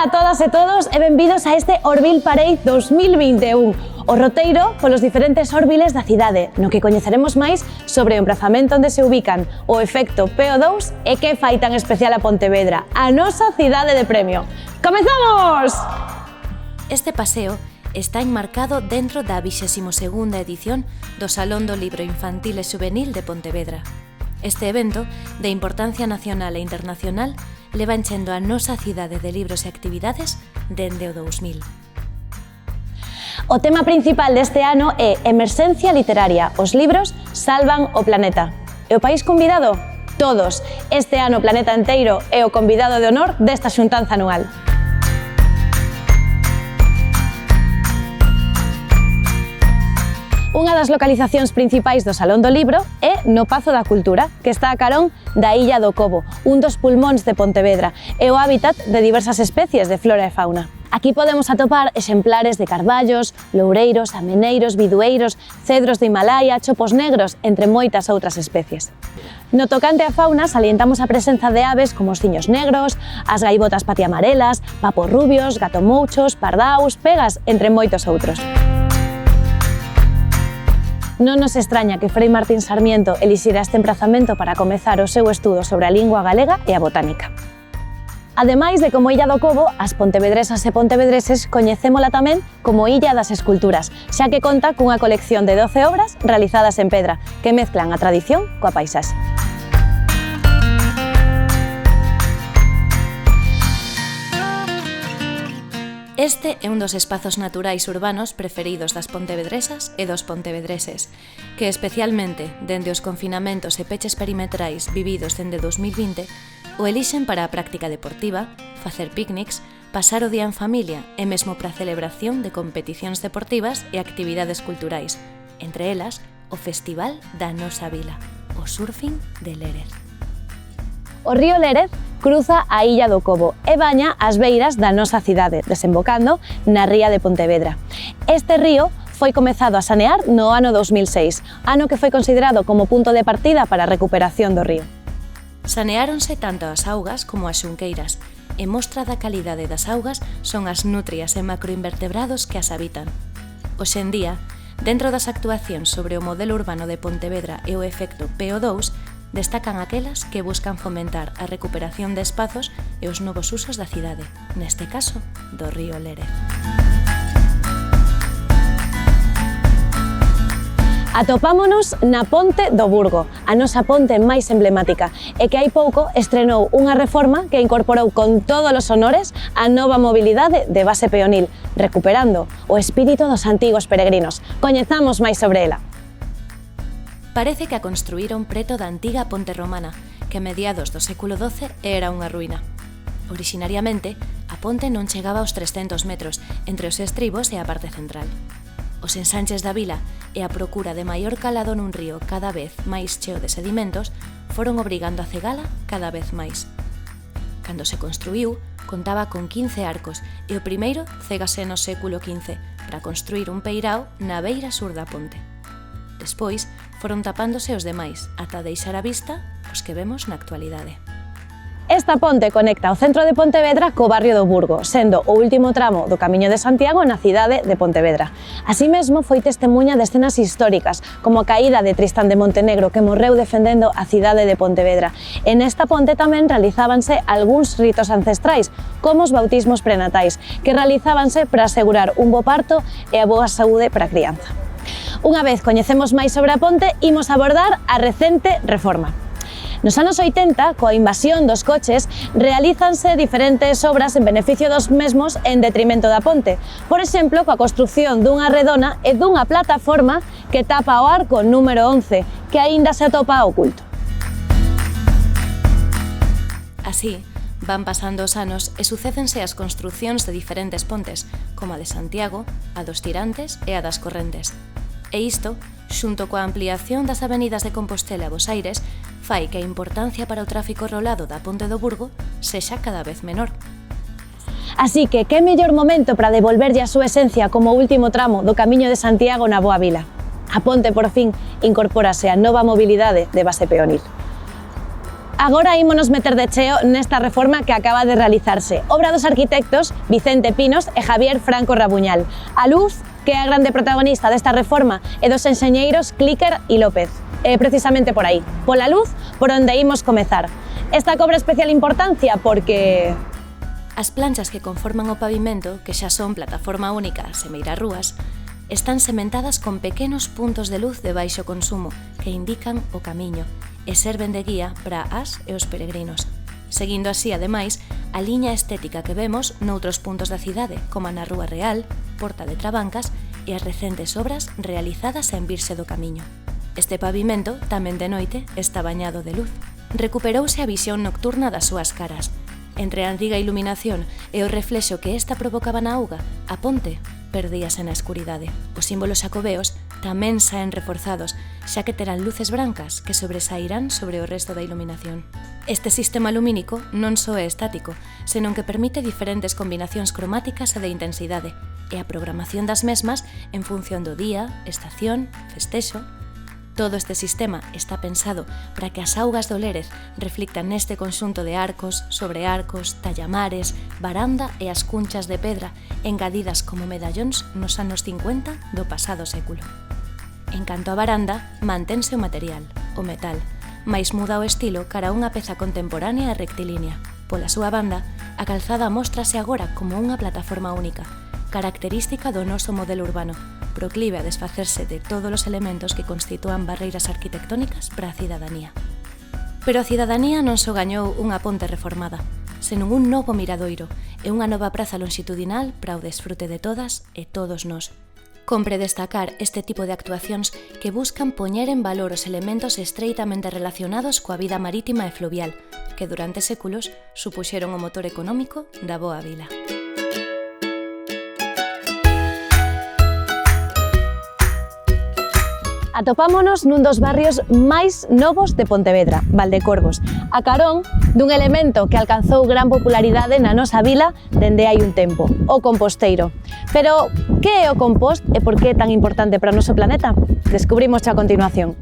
Ola a todas e todos e benvidos a este Orbil Parade 2021, o roteiro polos diferentes órbiles da cidade, no que coñeceremos máis sobre o emprazamento onde se ubican, o efecto PO2 e que fai tan especial a Pontevedra, a nosa cidade de premio. Comezamos! Este paseo está enmarcado dentro da 22ª edición do Salón do Libro Infantil e Xuvenil de Pontevedra. Este evento, de importancia nacional e internacional, leva enchendo a nosa cidade de libros e actividades dende o 2000. O tema principal deste ano é Emerxencia Literaria. Os libros salvan o planeta. E o país convidado? Todos. Este ano o planeta enteiro é o convidado de honor desta xuntanza anual. Unha das localizacións principais do Salón do Libro é no Pazo da Cultura, que está a carón da Illa do Cobo, un dos pulmóns de Pontevedra, e o hábitat de diversas especies de flora e fauna. Aquí podemos atopar exemplares de carballos, loureiros, ameneiros, bidueiros, cedros de Himalaya, chopos negros, entre moitas outras especies. No tocante á fauna, salientamos a presenza de aves como os ciños negros, as gaivotas patiamarelas, papos rubios, gatomouchos, pardaus, pegas, entre moitos outros. Non nos extraña que Frei Martín Sarmiento elixira este emprazamento para comezar o seu estudo sobre a lingua galega e a botánica. Ademais de como Illa do Cobo, as pontevedresas e pontevedreses coñecémola tamén como Illa das Esculturas, xa que conta cunha colección de 12 obras realizadas en pedra, que mezclan a tradición coa paisaxe. Este é un dos espazos naturais urbanos preferidos das pontevedresas e dos pontevedreses, que especialmente dende os confinamentos e peches perimetrais vividos dende 2020 o elixen para a práctica deportiva, facer picnics, pasar o día en familia e mesmo para a celebración de competicións deportivas e actividades culturais, entre elas o Festival da Nosa Vila, o Surfing de Lérez. O río Lérez cruza a Illa do Cobo e baña as beiras da nosa cidade, desembocando na ría de Pontevedra. Este río foi comezado a sanear no ano 2006, ano que foi considerado como punto de partida para a recuperación do río. Saneáronse tanto as augas como as xunqueiras, e mostra da calidade das augas son as nutrias e macroinvertebrados que as habitan. Hoxe en día, dentro das actuacións sobre o modelo urbano de Pontevedra e o efecto PO2, destacan aquelas que buscan fomentar a recuperación de espazos e os novos usos da cidade, neste caso, do río Lérez. Atopámonos na Ponte do Burgo, a nosa ponte máis emblemática, e que hai pouco estrenou unha reforma que incorporou con todos os honores a nova mobilidade de base peonil, recuperando o espírito dos antigos peregrinos. Coñezamos máis sobre ela. Parece que a construíron preto da antiga ponte romana, que a mediados do século XII era unha ruína. Orixinariamente, a ponte non chegaba aos 300 metros entre os estribos e a parte central. Os ensanches da vila e a procura de maior calado nun río cada vez máis cheo de sedimentos foron obrigando a cegala cada vez máis. Cando se construíu, contaba con 15 arcos e o primeiro cégase no século XV para construir un peirao na beira sur da ponte. Despois, foron tapándose os demais, ata deixar a vista os que vemos na actualidade. Esta ponte conecta o centro de Pontevedra co barrio do Burgo, sendo o último tramo do Camiño de Santiago na cidade de Pontevedra. Así mesmo foi testemuña de escenas históricas, como a caída de Tristán de Montenegro, que morreu defendendo a cidade de Pontevedra. En esta ponte tamén realizábanse algúns ritos ancestrais, como os bautismos prenatais, que realizábanse para asegurar un bo parto e a boa saúde para a crianza. Unha vez coñecemos máis sobre a ponte, imos abordar a recente reforma. Nos anos 80, coa invasión dos coches, realízanse diferentes obras en beneficio dos mesmos en detrimento da ponte. Por exemplo, coa construción dunha redona e dunha plataforma que tapa o arco número 11, que aínda se atopa oculto. Así, van pasando os anos e sucédense as construcións de diferentes pontes, como a de Santiago, a dos Tirantes e a das Correntes. E isto, xunto coa ampliación das avenidas de Compostela e Bos Aires, fai que a importancia para o tráfico rolado da Ponte do Burgo sexa cada vez menor. Así que, que mellor momento para devolverlle a súa esencia como último tramo do Camiño de Santiago na Boa Vila. A ponte, por fin, incorpórase a nova mobilidade de base peonil. Agora ímonos meter de cheo nesta reforma que acaba de realizarse, obra dos arquitectos Vicente Pinos e Javier Franco Rabuñal. A luz, que é a grande protagonista desta reforma, é dos enxeñeiros Clíquer e López. É precisamente por aí, pola luz, por onde imos comezar. Esta cobra especial importancia porque... As planchas que conforman o pavimento, que xa son plataforma única a semeira rúas, están sementadas con pequenos puntos de luz de baixo consumo que indican o camiño e serven de guía para as e os peregrinos, seguindo así, ademais, a liña estética que vemos noutros puntos da cidade, como na Rúa Real, Porta de Trabancas e as recentes obras realizadas en Virxe do Camiño. Este pavimento, tamén de noite, está bañado de luz. Recuperouse a visión nocturna das súas caras. Entre a antiga iluminación e o reflexo que esta provocaba na auga, a ponte perdíase na escuridade. Os símbolos xacobeos tamén saen reforzados, xa que terán luces brancas que sobresairán sobre o resto da iluminación. Este sistema lumínico non só é estático, senón que permite diferentes combinacións cromáticas e de intensidade, e a programación das mesmas en función do día, estación, festexo. Todo este sistema está pensado para que as augas do Lérez reflictan neste conxunto de arcos, sobre arcos, tallamares, varanda e as cunchas de pedra engadidas como medallóns nos anos 50 do pasado século. En canto á varanda, mantense o material, o metal, mais muda o estilo cara a unha peza contemporánea e rectilínea. Pola súa banda, a calzada móstrase agora como unha plataforma única, característica do noso modelo urbano, proclive a desfacerse de todos os elementos que constitúan barreiras arquitectónicas para a cidadanía. Pero a cidadanía non só gañou unha ponte reformada, senón un novo miradoiro e unha nova praza longitudinal para o desfrute de todas e todos nós. Compre destacar este tipo de actuacións que buscan poñer en valor os elementos estreitamente relacionados coa vida marítima e fluvial, que durante séculos supuxeron o motor económico da boa vila. Atopámonos nun dos barrios máis novos de Pontevedra, Valdecorvos, a carón dun elemento que alcanzou gran popularidade na nosa vila dende hai un tempo, o composteiro. Pero, que é o compost e por que é tan importante para o noso planeta? Descubrimos a continuación.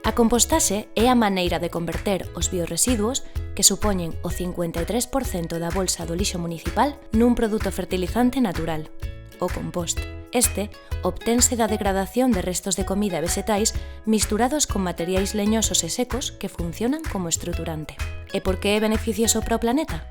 A compostaxe é a maneira de converter os biorresiduos, que supoñen o 53% da bolsa do lixo municipal, nun produto fertilizante natural, o compost. Este obtense da degradación de restos de comida e vegetais misturados con materiais leñosos e secos que funcionan como estruturante. E por que é beneficioso para o planeta?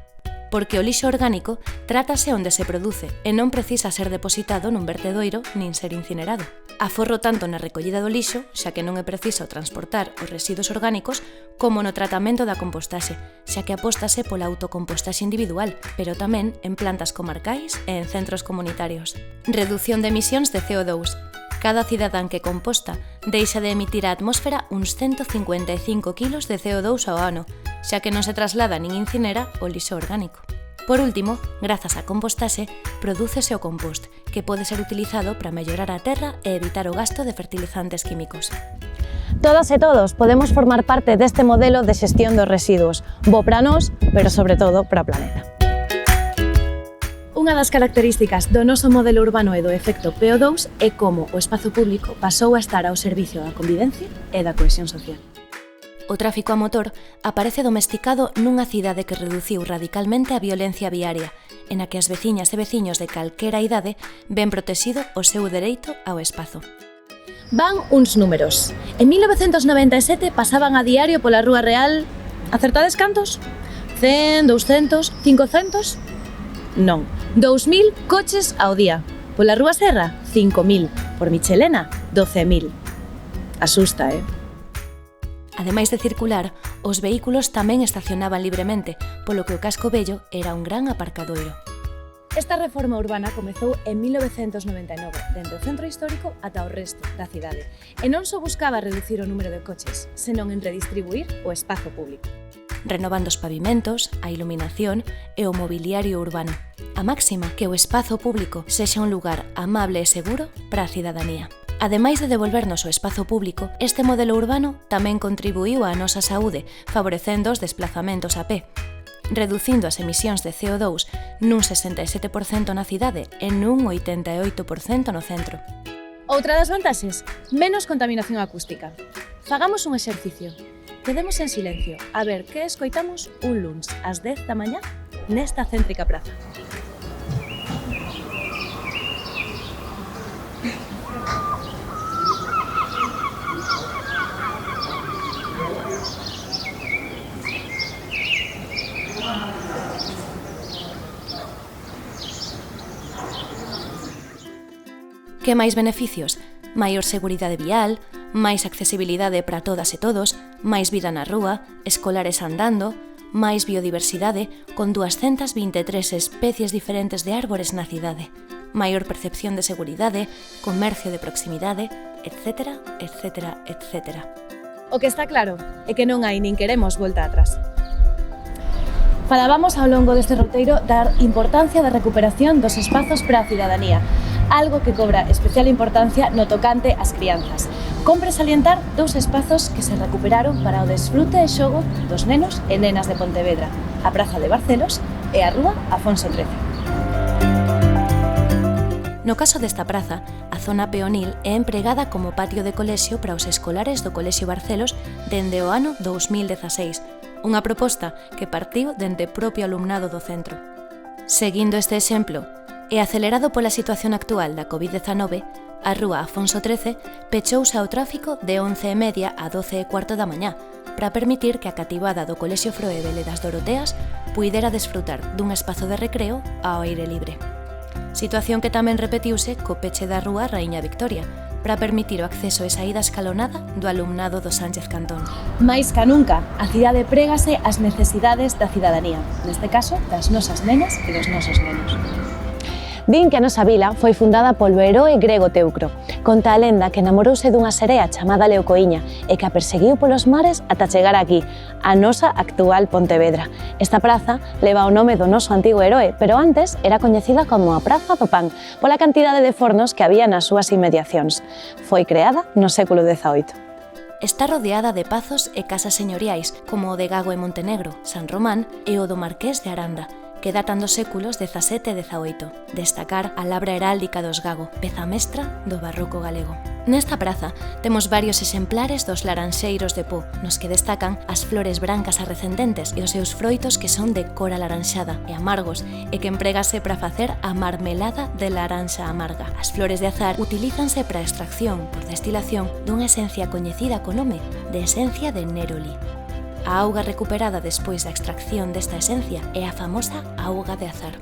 Porque o lixo orgánico trátase onde se produce e non precisa ser depositado nun vertedoiro nin ser incinerado. Aforro tanto na recollida do lixo, xa que non é preciso transportar os residuos orgánicos, como no tratamento da compostaxe, xa que apóstase pola autocompostaxe individual, pero tamén en plantas comarcais e en centros comunitarios. Reducción de emisións de CO2. Cada cidadán que composta deixa de emitir á atmósfera uns 155 kilos de CO2 ao ano, xa que non se traslada nin incinera o lixo orgánico. Por último, grazas á compostaxe, prodúcese o compost, que pode ser utilizado para mellorar a terra e evitar o gasto de fertilizantes químicos. Todas e todos podemos formar parte deste modelo de xestión dos residuos, bo para nós, pero sobre todo para o planeta. Unha das características do noso modelo urbano e do efecto PO2 é como o espazo público pasou a estar ao servicio da convivencia e da cohesión social. O tráfico a motor aparece domesticado nunha cidade que reduciu radicalmente a violencia viaria, en a que as veciñas e veciños de calquera idade ven protexido o seu dereito ao espazo. Van uns números. En 1997 pasaban a diario pola Rúa Real... Acertades cantos? 100, 200, 500? Non, 2000 coches ao día. Pola Rúa Serra, 5000. Por Michelena, 12000. Asusta, Ademais de circular, os vehículos tamén estacionaban libremente, polo que o casco vello era un gran aparcadoiro. Esta reforma urbana comezou en 1999, dende o centro histórico ata o resto da cidade, e non só buscaba reducir o número de coches, senón en redistribuir o espazo público. Renovando os pavimentos, a iluminación e o mobiliario urbano. A máxima que o espazo público sexa un lugar amable e seguro para a cidadanía. Ademais de devolvernos o espazo público, este modelo urbano tamén contribuiu á nosa saúde, favorecendo os desplazamentos a pé, reducindo as emisións de CO2 nun 67% na cidade e nun 88% no centro. Outra das vantaxes, menos contaminación acústica. Fagamos un exercicio. quedemos en silencio a ver que escoitamos un luns ás 10 da mañá nesta céntrica praza. Que máis beneficios? Maior seguridade vial, máis accesibilidade para todas e todos, máis vida na rúa, escolares andando, máis biodiversidade, con 223 especies diferentes de árbores na cidade, maior percepción de seguridade, comercio de proximidade, etc, etc, etc. O que está claro é que non hai nin queremos volta atrás. Falábamos ao longo deste roteiro da importancia da recuperación dos espazos para a cidadanía, algo que cobra especial importancia no tocante ás crianzas. Compre salientar dous espazos que se recuperaron para o desfrute e xogo dos nenos e nenas de Pontevedra, a Praza de Barcelos e a Rúa Afonso XIII. No caso desta praza, a zona peonil é empregada como patio de colexio para os escolares do Colexio Barcelos dende o ano 2016, unha proposta que partiu dende o propio alumnado do centro. Seguindo este exemplo, e acelerado pola situación actual da Covid-19, a Rúa Afonso XIII pechouse ao tráfico de 11:30 a 12:15 da mañá para permitir que a cativada do Colexio Froebel e das Doroteas puidera desfrutar dun espazo de recreo ao aire libre. Situación que tamén repetiuse co peche da Rúa Raíña Victoria, para permitir o acceso e saída escalonada do alumnado do Sánchez Cantón. Mais ca nunca, a cidade prégase ás necesidades da cidadanía, neste caso, das nosas nenas e dos nosos nenos. Din que a nosa vila foi fundada polo heroe grego Teucro. Conta a lenda que namorouse dunha serea chamada Leucoíña e que a perseguiu polos mares ata chegar aquí, a nosa actual Pontevedra. Esta praza leva o nome do noso antigo heroe, pero antes era coñecida como a Praza do Pan, pola cantidade de fornos que había nas súas inmediacións. Foi creada no século XVIII. Está rodeada de pazos e casas señoriais, como o de Gago e Montenegro, San Román e o do Marqués de Aranda, que datan dos séculos XVII e XVIII. Destacar a labra heráldica dos Gago, peza mestra do barroco galego. Nesta praza temos varios exemplares dos laranxeiros de Po, nos que destacan as flores brancas arrecendentes e os seus froitos que son de cor alaranxada e amargos e que emprégase para facer a marmelada de laranxa amarga. As flores de azar utilízanse para a extracción por destilación dunha esencia coñecida co nome de esencia de Neroli. A auga recuperada despois da extracción desta esencia é a famosa auga de azar.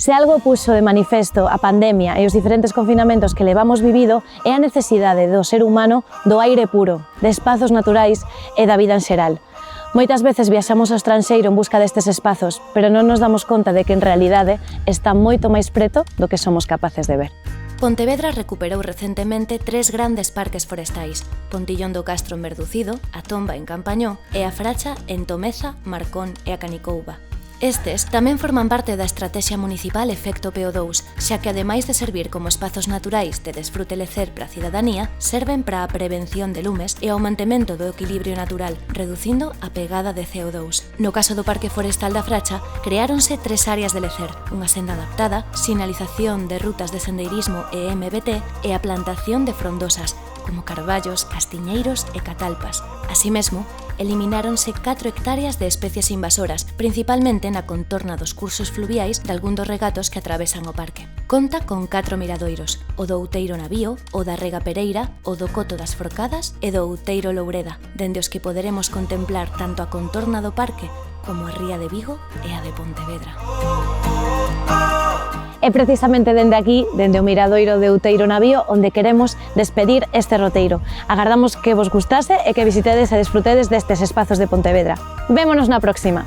Se algo puxo de manifesto a pandemia e os diferentes confinamentos que levamos vivido é a necesidade do ser humano do aire puro, de espazos naturais e da vida en xeral. Moitas veces viaxamos ao estranxeiro en busca destes espazos, pero non nos damos conta de que en realidade está moito máis preto do que somos capaces de ver. Pontevedra recuperou recentemente 3 grandes parques forestais, Pontillón do Castro en Verducido, a Tomba en Campañó e a Fracha en Tomeza, Marcón e a Canicouba. Estes tamén forman parte da estrategia municipal Efecto PO2, xa que ademais de servir como espazos naturais de desfrute e lecer para a cidadanía, serven para a prevención de lumes e ao mantemento do equilibrio natural, reducindo a pegada de CO2. No caso do Parque Forestal da Fracha, creáronse 3 áreas de lecer, unha senda adaptada, sinalización de rutas de sendeirismo e MBT e a plantación de frondosas, como carballos, castiñeiros e catalpas. Así mesmo, elimináronse 4 hectáreas de especies invasoras, principalmente na contorna dos cursos fluviais de algún dos regatos que atravesan o parque. Conta con 4 miradoiros, o do Outeiro Navío, o da Rega Pereira, o do Coto das Forcadas e do Outeiro Loureda, dende os que poderemos contemplar tanto a contorna do parque como a ría de Vigo e a de Pontevedra. É precisamente dende aquí, dende o miradoiro de Outeiro Navío, onde queremos despedir este roteiro. Agardamos que vos gustase e que visitedes e desfrutedes destes espazos de Pontevedra. Vémonos na próxima!